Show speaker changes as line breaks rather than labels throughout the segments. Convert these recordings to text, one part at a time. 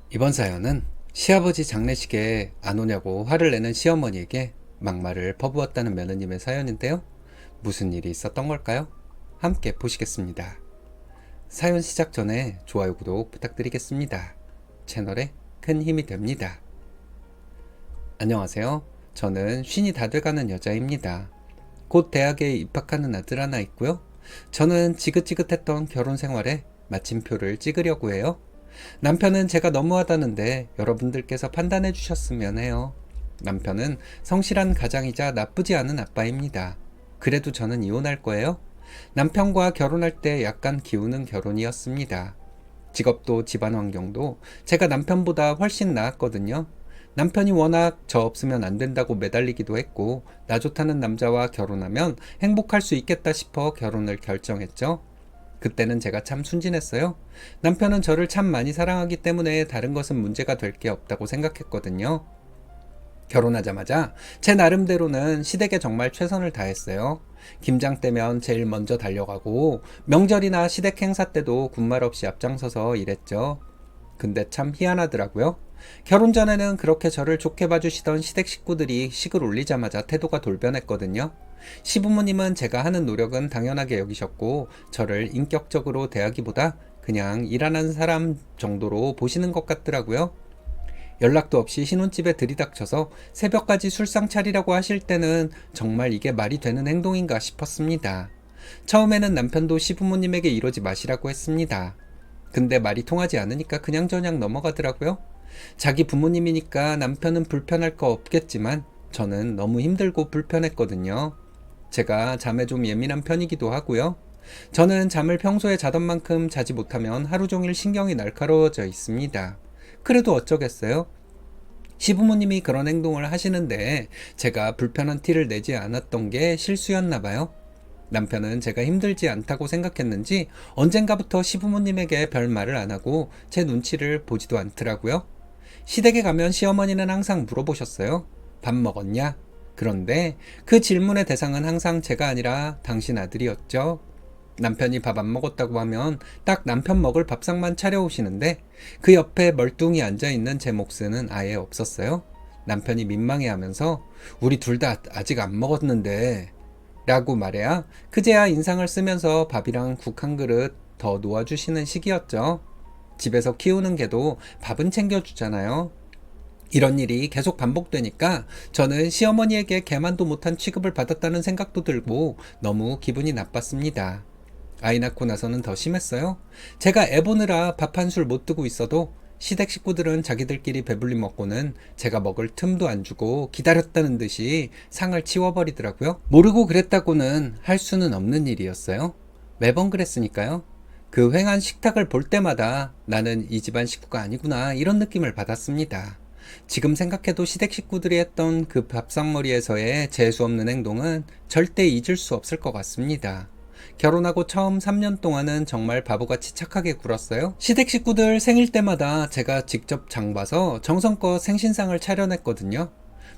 이번 사연은 시아버지 장례식에 안 오냐고 화를 내는 시어머니에게 막말을 퍼부었다는 며느님의 사연인데요. 무슨 일이 있었던 걸까요? 함께 보시겠습니다. 사연 시작 전에 좋아요, 구독 부탁드리겠습니다. 채널에 큰 힘이 됩니다. 안녕하세요. 저는 쉰이 다 돼가는 여자입니다. 곧 대학에 입학하는 아들 하나 있고요. 저는 지긋지긋했던 결혼 생활에 마침표를 찍으려고 해요. 남편은 제가 너무하다는데 여러분들께서 판단해 주셨으면 해요. 남편은 성실한 가장이자 나쁘지 않은 아빠입니다. 그래도 저는 이혼할 거예요. 남편과 결혼할 때 약간 기우는 결혼이었습니다. 직업도 집안 환경도 제가 남편보다 훨씬 나았거든요. 남편이 워낙 저 없으면 안 된다고 매달리기도 했고, 나 좋다는 남자와 결혼하면 행복할 수 있겠다 싶어 결혼을 결정했죠. 그때는 제가 참 순진했어요. 남편은 저를 참 많이 사랑하기 때문에 다른 것은 문제가 될 게 없다고 생각했거든요. 결혼하자마자 제 나름대로는 시댁에 정말 최선을 다했어요. 김장 때면 제일 먼저 달려가고 명절이나 시댁 행사 때도 군말 없이 앞장서서 일했죠. 근데 참 희한하더라고요. 결혼 전에는 그렇게 저를 좋게 봐주시던 시댁 식구들이 식을 올리자마자 태도가 돌변했거든요. 시부모님은 제가 하는 노력은 당연하게 여기셨고 저를 인격적으로 대하기보다 그냥 일하는 사람 정도로 보시는 것 같더라고요. 연락도 없이 신혼집에 들이닥쳐서 새벽까지 술상 차리라고 하실 때는 정말 이게 말이 되는 행동인가 싶었습니다. 처음에는 남편도 시부모님에게 이러지 마시라고 했습니다. 근데 말이 통하지 않으니까 그냥저냥 넘어가더라고요. 자기 부모님이니까 남편은 불편할 거 없겠지만 저는 너무 힘들고 불편했거든요. 제가 잠에 좀 예민한 편이기도 하고요. 저는 잠을 평소에 자던 만큼 자지 못하면 하루 종일 신경이 날카로워져 있습니다. 그래도 어쩌겠어요? 시부모님이 그런 행동을 하시는데 제가 불편한 티를 내지 않았던 게 실수였나 봐요. 남편은 제가 힘들지 않다고 생각했는지 언젠가부터 시부모님에게 별 말을 안 하고 제 눈치를 보지도 않더라고요. 시댁에 가면 시어머니는 항상 물어보셨어요. 밥 먹었냐? 그런데 그 질문의 대상은 항상 제가 아니라 당신 아들이었죠. 남편이 밥 안 먹었다고 하면 딱 남편 먹을 밥상만 차려오시는데 그 옆에 멀뚱히 앉아있는 제 몫은 아예 없었어요. 남편이 민망해하면서 우리 둘 다 아직 안 먹었는데 라고 말해야 그제야 인상을 쓰면서 밥이랑 국 한 그릇 더 놓아주시는 시기였죠. 집에서 키우는 개도 밥은 챙겨주잖아요. 이런 일이 계속 반복되니까 저는 시어머니에게 개만도 못한 취급을 받았다는 생각도 들고 너무 기분이 나빴습니다. 아이 낳고 나서는 더 심했어요. 제가 애 보느라 밥 한 술 못 두고 있어도 시댁 식구들은 자기들끼리 배불리 먹고는 제가 먹을 틈도 안 주고 기다렸다는 듯이 상을 치워버리더라고요. 모르고 그랬다고는 할 수는 없는 일이었어요. 매번 그랬으니까요. 그 횡한 식탁을 볼 때마다 나는 이 집안 식구가 아니구나 이런 느낌을 받았습니다. 지금 생각해도 시댁 식구들이 했던 그 밥상머리에서의 재수없는 행동은 절대 잊을 수 없을 것 같습니다. 결혼하고 처음 3년 동안은 정말 바보같이 착하게 굴었어요. 시댁 식구들 생일 때마다 제가 직접 장 봐서 정성껏 생신상을 차려냈거든요.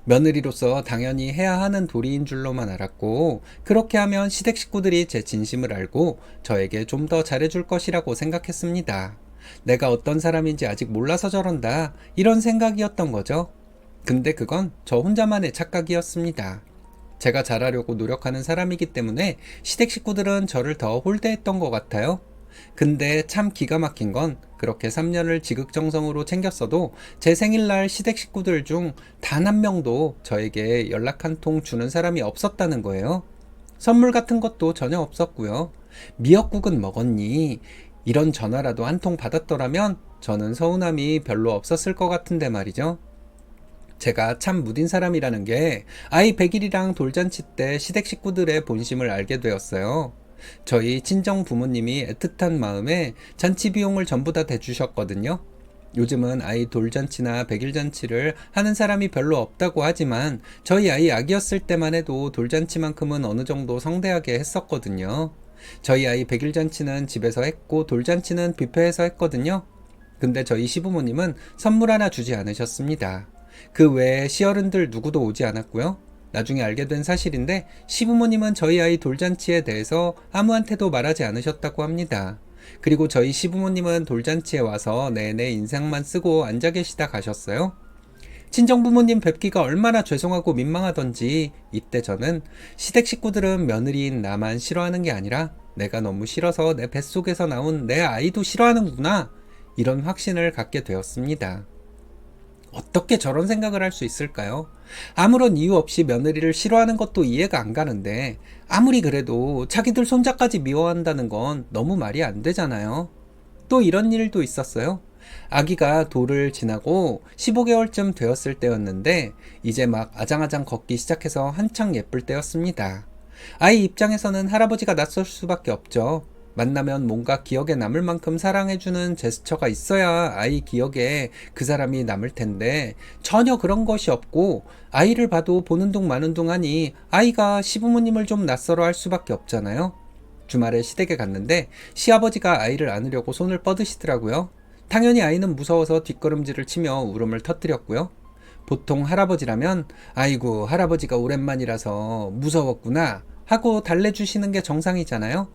며느리로서 당연히 해야 하는 도리인 줄로만 알았고 그렇게 하면 시댁 식구들이 제 진심을 알고 저에게 좀 더 잘해줄 것이라고 생각했습니다. 내가 어떤 사람인지 아직 몰라서 저런다 이런 생각이었던 거죠. 근데 그건 저 혼자만의 착각이었습니다. 제가 잘하려고 노력하는 사람이기 때문에 시댁 식구들은 저를 더 홀대했던 것 같아요. 근데 참 기가 막힌 건 그렇게 3년을 지극정성으로 챙겼어도 제 생일날 시댁 식구들 중 단 한 명도 저에게 연락 한 통 주는 사람이 없었다는 거예요. 선물 같은 것도 전혀 없었고요. 미역국은 먹었니? 이런 전화라도 한 통 받았더라면 저는 서운함이 별로 없었을 것 같은데 말이죠. 제가 참 무딘 사람이라는 게 아이 100일이랑 돌잔치 때 시댁 식구들의 본심을 알게 되었어요. 저희 친정 부모님이 애틋한 마음에 잔치 비용을 전부 다 대주셨거든요. 요즘은 아이 돌잔치나 100일 잔치를 하는 사람이 별로 없다고 하지만 저희 아이 아기였을 때만 해도 돌잔치만큼은 어느 정도 성대하게 했었거든요. 저희 아이 100일 잔치는 집에서 했고 돌잔치는 뷔페에서 했거든요. 근데 저희 시부모님은 선물 하나 주지 않으셨습니다. 그 외에 시어른들 누구도 오지 않았고요. 나중에 알게 된 사실인데 시부모님은 저희 아이 돌잔치에 대해서 아무한테도 말하지 않으셨다고 합니다. 그리고 저희 시부모님은 돌잔치에 와서 내내 인상만 쓰고 앉아 계시다 가셨어요. 친정부모님 뵙기가 얼마나 죄송하고 민망하던지 이때 저는 시댁 식구들은 며느리인 나만 싫어하는 게 아니라 내가 너무 싫어서 내 뱃속에서 나온 내 아이도 싫어하는구나, 이런 확신을 갖게 되었습니다. 어떻게 저런 생각을 할 수 있을까요? 아무런 이유 없이 며느리를 싫어하는 것도 이해가 안 가는데 아무리 그래도 자기들 손자까지 미워한다는 건 너무 말이 안 되잖아요. 또 이런 일도 있었어요. 아기가 돌을 지나고 15개월쯤 되었을 때였는데 이제 막 아장아장 걷기 시작해서 한창 예쁠 때였습니다. 아이 입장에서는 할아버지가 낯설 수밖에 없죠. 만나면 뭔가 기억에 남을 만큼 사랑해주는 제스처가 있어야 아이 기억에 그 사람이 남을 텐데 전혀 그런 것이 없고 아이를 봐도 보는 둥 마는 둥 하니 아이가 시부모님을 좀 낯설어 할 수밖에 없잖아요. 주말에 시댁에 갔는데 시아버지가 아이를 안으려고 손을 뻗으시더라고요. 당연히 아이는 무서워서 뒷걸음질을 치며 울음을 터뜨렸고요. 보통 할아버지라면 아이고 할아버지가 오랜만이라서 무서웠구나 하고 달래주시는 게 정상이잖아요.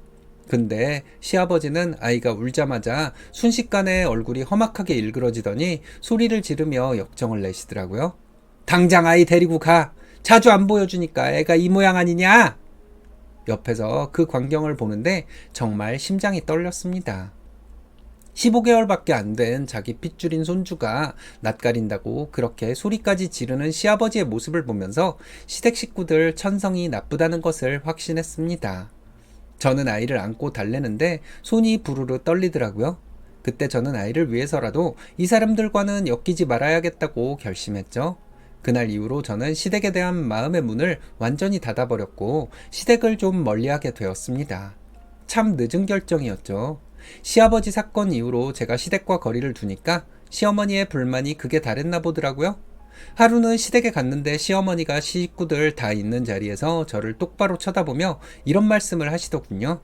근데 시아버지는 아이가 울자마자 순식간에 얼굴이 험악하게 일그러지더니 소리를 지르며 역정을 내시더라고요. 당장 아이 데리고 가! 자주 안 보여주니까 애가 이 모양 아니냐! 옆에서 그 광경을 보는데 정말 심장이 떨렸습니다. 15개월밖에 안 된 자기 핏줄인 손주가 낯가린다고 그렇게 소리까지 지르는 시아버지의 모습을 보면서 시댁 식구들 천성이 나쁘다는 것을 확신했습니다. 저는 아이를 안고 달래는데 손이 부르르 떨리더라고요. 그때 저는 아이를 위해서라도 이 사람들과는 엮이지 말아야겠다고 결심했죠. 그날 이후로 저는 시댁에 대한 마음의 문을 완전히 닫아버렸고 시댁을 좀 멀리하게 되었습니다. 참 늦은 결정이었죠. 시아버지 사건 이후로 제가 시댁과 거리를 두니까 시어머니의 불만이 극에 달했나 보더라고요. 하루는 시댁에 갔는데 시어머니가 식구들 다 있는 자리에서 저를 똑바로 쳐다보며 이런 말씀을 하시더군요.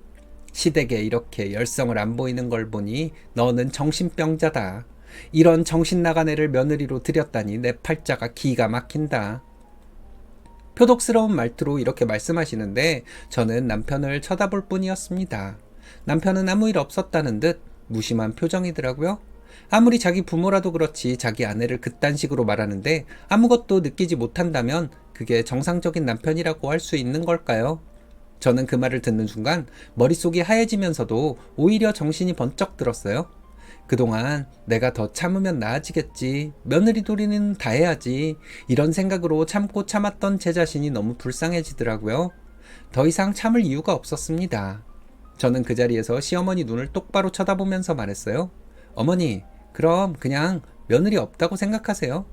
시댁에 이렇게 열성을 안 보이는 걸 보니 너는 정신병자다. 이런 정신 나간 애를 며느리로 들였다니 내 팔자가 기가 막힌다. 표독스러운 말투로 이렇게 말씀하시는데 저는 남편을 쳐다볼 뿐이었습니다. 남편은 아무 일 없었다는 듯 무심한 표정이더라고요. 아무리 자기 부모라도 그렇지 자기 아내를 그딴 식으로 말하는데 아무것도 느끼지 못한다면 그게 정상적인 남편이라고 할 수 있는 걸까요? 저는 그 말을 듣는 순간 머릿속이 하얘지면서도 오히려 정신이 번쩍 들었어요. 그동안 내가 더 참으면 나아지겠지, 며느리 도리는 다 해야지, 이런 생각으로 참고 참았던 제 자신이 너무 불쌍해지더라고요. 더 이상 참을 이유가 없었습니다. 저는 그 자리에서 시어머니 눈을 똑바로 쳐다보면서 말했어요. 어머니, 그럼 그냥 며느리 없다고 생각하세요.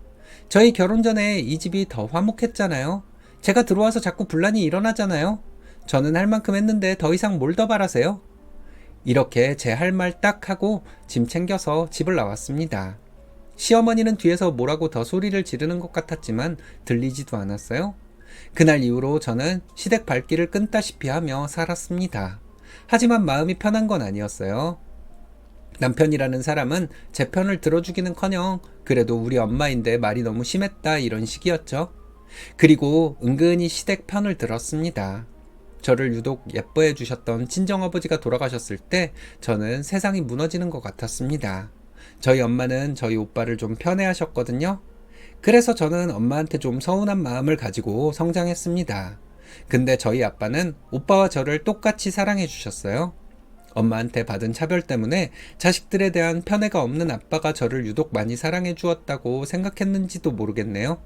저희 결혼 전에 이 집이 더 화목했잖아요. 제가 들어와서 자꾸 분란이 일어나잖아요. 저는 할 만큼 했는데 더 이상 뭘 더 바라세요? 이렇게 제 할 말 딱 하고 짐 챙겨서 집을 나왔습니다. 시어머니는 뒤에서 뭐라고 더 소리를 지르는 것 같았지만 들리지도 않았어요. 그날 이후로 저는 시댁 발길을 끈다시피 하며 살았습니다. 하지만 마음이 편한 건 아니었어요. 남편이라는 사람은 제 편을 들어주기는커녕 그래도 우리 엄마인데 말이 너무 심했다, 이런 식이었죠. 그리고 은근히 시댁 편을 들었습니다. 저를 유독 예뻐해 주셨던 친정아버지가 돌아가셨을 때 저는 세상이 무너지는 것 같았습니다. 저희 엄마는 저희 오빠를 좀 편애하셨거든요. 그래서 저는 엄마한테 좀 서운한 마음을 가지고 성장했습니다. 근데 저희 아빠는 오빠와 저를 똑같이 사랑해 주셨어요. 엄마한테 받은 차별 때문에 자식들에 대한 편애가 없는 아빠가 저를 유독 많이 사랑해 주었다고 생각했는지도 모르겠네요.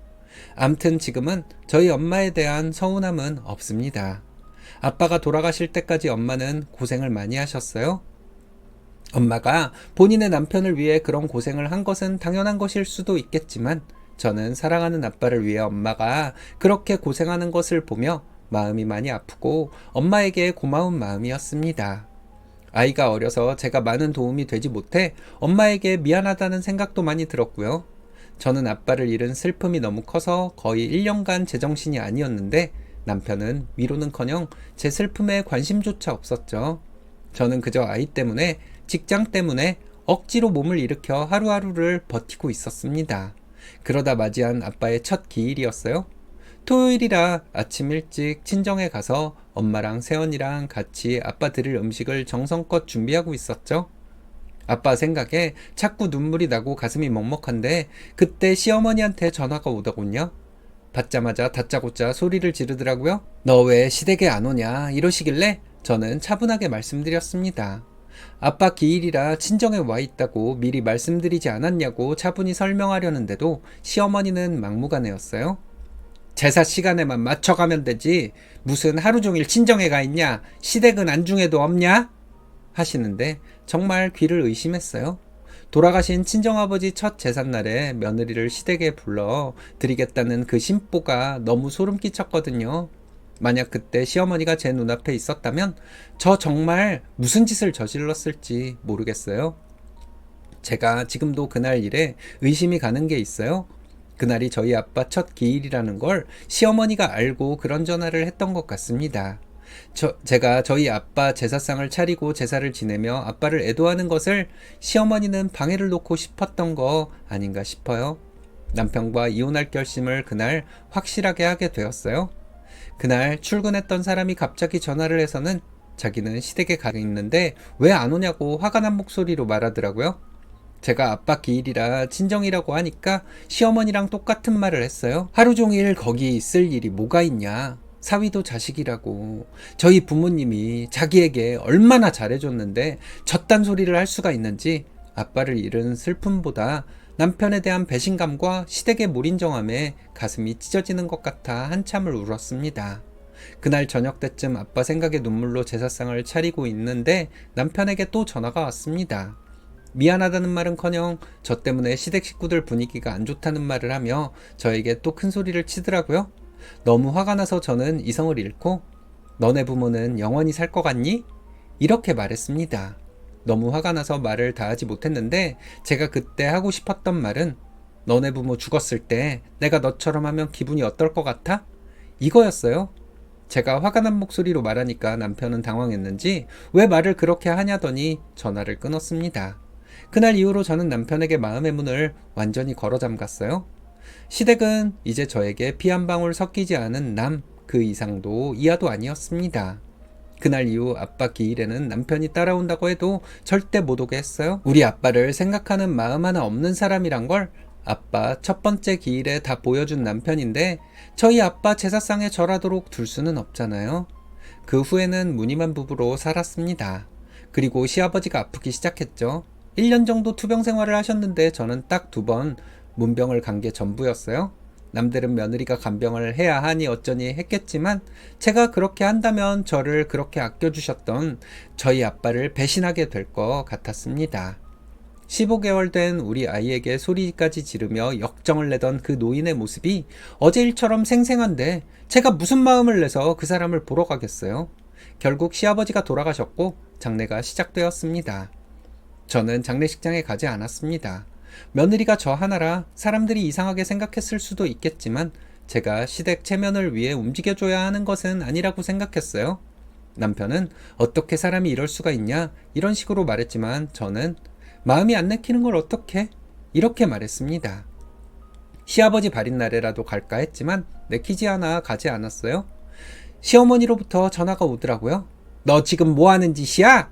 암튼 지금은 저희 엄마에 대한 서운함은 없습니다. 아빠가 돌아가실 때까지 엄마는 고생을 많이 하셨어요. 엄마가 본인의 남편을 위해 그런 고생을 한 것은 당연한 것일 수도 있겠지만 저는 사랑하는 아빠를 위해 엄마가 그렇게 고생하는 것을 보며 마음이 많이 아프고 엄마에게 고마운 마음이었습니다. 아이가 어려서 제가 많은 도움이 되지 못해 엄마에게 미안하다는 생각도 많이 들었고요. 저는 아빠를 잃은 슬픔이 너무 커서 거의 1년간 제정신이 아니었는데 남편은 위로는커녕 제 슬픔에 관심조차 없었죠. 저는 그저 아이 때문에, 직장 때문에 억지로 몸을 일으켜 하루하루를 버티고 있었습니다. 그러다 맞이한 아빠의 첫 기일이었어요. 토요일이라 아침 일찍 친정에 가서 엄마랑 새언니랑 같이 아빠 드릴 음식을 정성껏 준비하고 있었죠. 아빠 생각에 자꾸 눈물이 나고 가슴이 먹먹한데 그때 시어머니한테 전화가 오더군요. 받자마자 다짜고짜 소리를 지르더라고요. 너 왜 시댁에 안 오냐 이러시길래 저는 차분하게 말씀드렸습니다. 아빠 기일이라 친정에 와 있다고 미리 말씀드리지 않았냐고 차분히 설명하려는데도 시어머니는 막무가내였어요. 제사 시간에만 맞춰가면 되지 무슨 하루 종일 친정에 가 있냐, 시댁은 안중에도 없냐 하시는데 정말 귀를 의심했어요. 돌아가신 친정아버지 첫 제삿날에 며느리를 시댁에 불러 드리겠다는 그 심보가 너무 소름 끼쳤거든요. 만약 그때 시어머니가 제 눈앞에 있었다면 저 정말 무슨 짓을 저질렀을지 모르겠어요. 제가 지금도 그날 일에 의심이 가는 게 있어요. 그날이 저희 아빠 첫 기일이라는 걸 시어머니가 알고 그런 전화를 했던 것 같습니다. 제가 저희 아빠 제사상을 차리고 제사를 지내며 아빠를 애도하는 것을 시어머니는 방해를 놓고 싶었던 거 아닌가 싶어요. 남편과 이혼할 결심을 그날 확실하게 하게 되었어요. 그날 출근했던 사람이 갑자기 전화를 해서는 자기는 시댁에 가 있는데 왜 안 오냐고 화가 난 목소리로 말하더라고요. 제가 아빠 기일이라 친정이라고 하니까 시어머니랑 똑같은 말을 했어요. 하루 종일 거기 있을 일이 뭐가 있냐. 사위도 자식이라고. 저희 부모님이 자기에게 얼마나 잘해줬는데 저딴 소리를 할 수가 있는지 아빠를 잃은 슬픔보다 남편에 대한 배신감과 시댁의 몰인정함에 가슴이 찢어지는 것 같아 한참을 울었습니다. 그날 저녁 때쯤 아빠 생각에 눈물로 제사상을 차리고 있는데 남편에게 또 전화가 왔습니다. 미안하다는 말은커녕 저 때문에 시댁 식구들 분위기가 안 좋다는 말을 하며 저에게 또 큰 소리를 치더라고요. 너무 화가 나서 저는 이성을 잃고 너네 부모는 영원히 살 것 같니? 이렇게 말했습니다. 너무 화가 나서 말을 다 하지 못했는데 제가 그때 하고 싶었던 말은 너네 부모 죽었을 때 내가 너처럼 하면 기분이 어떨 것 같아? 이거였어요. 제가 화가 난 목소리로 말하니까 남편은 당황했는지 왜 말을 그렇게 하냐더니 전화를 끊었습니다. 그날 이후로 저는 남편에게 마음의 문을 완전히 걸어 잠갔어요. 시댁은 이제 저에게 피 한 방울 섞이지 않은 남 그 이상도 이하도 아니었습니다. 그날 이후 아빠 기일에는 남편이 따라온다고 해도 절대 못 오게 했어요. 우리 아빠를 생각하는 마음 하나 없는 사람이란 걸 아빠 첫 번째 기일에 다 보여준 남편인데 저희 아빠 제사상에 절하도록 둘 수는 없잖아요. 그 후에는 무늬만 부부로 살았습니다. 그리고 시아버지가 아프기 시작했죠. 1년 정도 투병 생활을 하셨는데 저는 딱 2번 문병을 간 게 전부였어요. 남들은 며느리가 간병을 해야 하니 어쩌니 했겠지만 제가 그렇게 한다면 저를 그렇게 아껴주셨던 저희 아빠를 배신하게 될 것 같았습니다. 15개월 된 우리 아이에게 소리까지 지르며 역정을 내던 그 노인의 모습이 어제 일처럼 생생한데 제가 무슨 마음을 내서 그 사람을 보러 가겠어요. 결국 시아버지가 돌아가셨고 장례가 시작되었습니다. 저는 장례식장에 가지 않았습니다. 며느리가 저 하나라 사람들이 이상하게 생각했을 수도 있겠지만 제가 시댁 체면을 위해 움직여줘야 하는 것은 아니라고 생각했어요. 남편은 어떻게 사람이 이럴 수가 있냐 이런 식으로 말했지만 저는 마음이 안 내키는 걸 어떡해? 이렇게 말했습니다. 시아버지 발인 날에라도 갈까 했지만 내키지 않아 가지 않았어요. 시어머니로부터 전화가 오더라고요. 너 지금 뭐 하는 짓이야?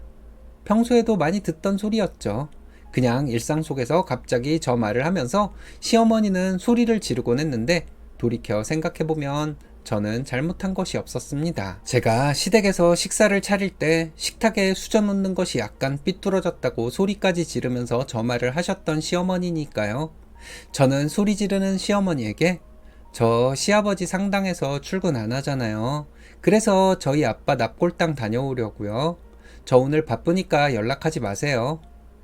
평소에도 많이 듣던 소리였죠. 그냥 일상 속에서 갑자기 저 말을 하면서 시어머니는 소리를 지르곤 했는데 돌이켜 생각해보면 저는 잘못한 것이 없었습니다. 제가 시댁에서 식사를 차릴 때 식탁에 수저 놓는 것이 약간 삐뚤어졌다고 소리까지 지르면서 저 말을 하셨던 시어머니니까요. 저는 소리 지르는 시어머니에게 저 시아버지 상당해서 출근 안 하잖아요. 그래서 저희 아빠 납골당 다녀오려고요. 저 오늘 바쁘니까 연락하지 마세요.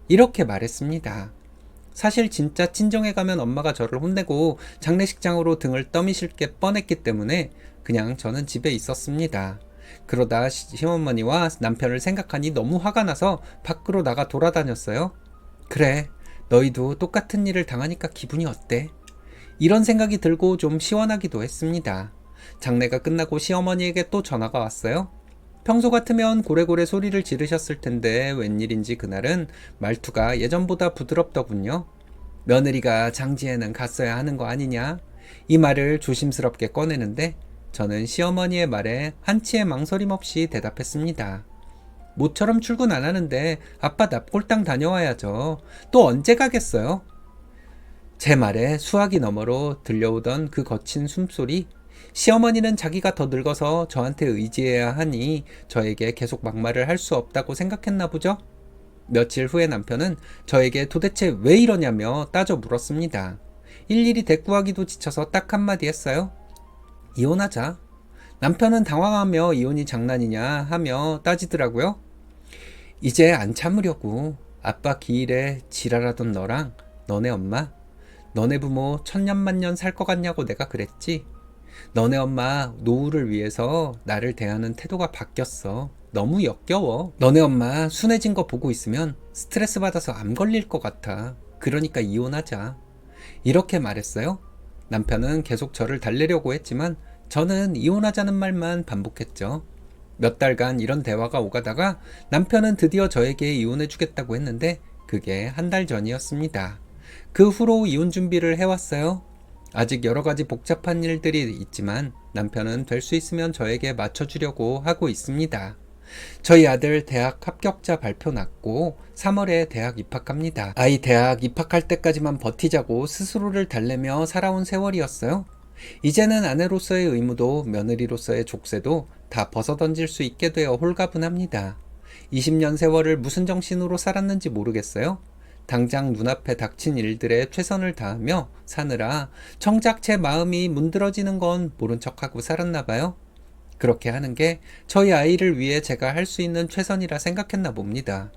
이렇게 말했습니다. 사실 진짜 친정에 가면 엄마가 저를 혼내고 장례식장으로 등을 떠미실 게 뻔했기 때문에 그냥 저는 집에 있었습니다. 그러다 시어머니와 남편을 생각하니 너무 화가 나서 밖으로 나가 돌아다녔어요. 그래, 너희도 똑같은 일을 당하니까 기분이 어때? 이런 생각이 들고 좀 시원하기도 했습니다. 장례가 끝나고 시어머니에게 또 전화가 왔어요. 평소 같으면 고래고래 소리를 지르셨을 텐데 웬일인지 그날은 말투가 예전보다 부드럽더군요. 며느리가 장지에는 갔어야 하는 거 아니냐? 이 말을 조심스럽게 꺼내는데 저는 시어머니의 말에 한치의 망설임 없이 대답했습니다. 모처럼 출근 안 하는데 아빠 납골당 다녀와야죠. 또 언제 가겠어요? 제 말에 수화기 너머로 들려오던 그 거친 숨소리. 시어머니는 자기가 더 늙어서 저한테 의지해야 하니 저에게 계속 막말을 할 수 없다고 생각했나 보죠? 며칠 후에 남편은 저에게 도대체 왜 이러냐며 따져 물었습니다. 일일이 대꾸하기도 지쳐서 딱 한마디 했어요. 이혼하자. 남편은 당황하며 이혼이 장난이냐 하며 따지더라고요. 이제 안 참으려고. 아빠 기일에 지랄하던 너랑 너네 엄마, 너네 부모 천년만년 살 것 같냐고 내가 그랬지. 너네 엄마 노후를 위해서 나를 대하는 태도가 바뀌었어. 너무 역겨워. 너네 엄마 순해진 거 보고 있으면 스트레스 받아서 암 걸릴 것 같아. 그러니까 이혼하자. 이렇게 말했어요. 남편은 계속 저를 달래려고 했지만 저는 이혼하자는 말만 반복했죠. 몇 달간 이런 대화가 오가다가 남편은 드디어 저에게 이혼해주겠다고 했는데 그게 한 달 전이었습니다. 그 후로 이혼 준비를 해왔어요. 아직 여러 가지 복잡한 일들이 있지만 남편은 될 수 있으면 저에게 맞춰주려고 하고 있습니다. 저희 아들 대학 합격자 발표 났고 3월에 대학 입학합니다. 아이 대학 입학할 때까지만 버티자고 스스로를 달래며 살아온 세월이었어요. 이제는 아내로서의 의무도 며느리로서의 족쇄도 다 벗어던질 수 있게 되어 홀가분합니다. 20년 세월을 무슨 정신으로 살았는지 모르겠어요. 당장 눈앞에 닥친 일들에 최선을 다하며 사느라 정작 제 마음이 문드러지는 건 모른 척하고 살았나 봐요. 그렇게 하는 게 저희 아이를 위해 제가 할 수 있는 최선이라 생각했나 봅니다.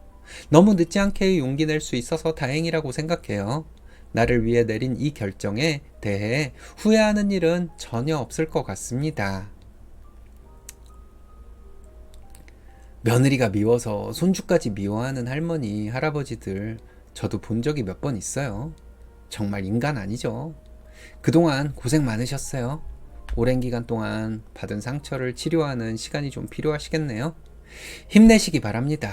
너무 늦지 않게 용기 낼 수 있어서 다행이라고 생각해요. 나를 위해 내린 이 결정에 대해 후회하는 일은 전혀 없을 것 같습니다. 며느리가 미워서 손주까지 미워하는 할머니, 할아버지들 저도 본 적이 몇 번 있어요. 정말 인간 아니죠. 그동안 고생 많으셨어요. 오랜 기간 동안 받은 상처를 치료하는 시간이 좀 필요하시겠네요. 힘내시기 바랍니다.